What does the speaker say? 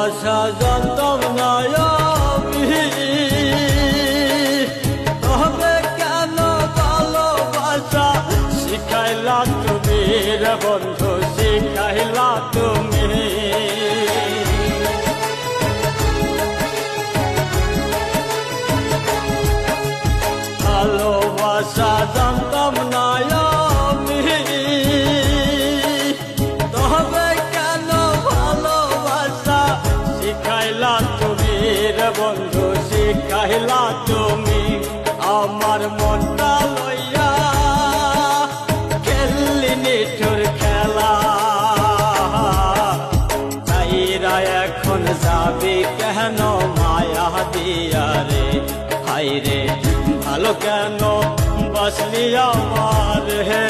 ভালোবাসা জানতাম না আমি, তবে কেন ভালোবাসা শিখাইলা তুমি রে বন্ধু, শিখাইলা তুমি। ভালোবাসা জানতাম না আমি, তবে কেন ভালোবাসা শিখাইলা তুমি রে বন্ধু, শিখাইলা তুমি। আমার মনটা লইয়া খেললি নিঠুর খেলা, তাইরা এখন যাবি কেন মায়া দিয়া রে, হাই রে ভালো কেন বাসলি আমার হে।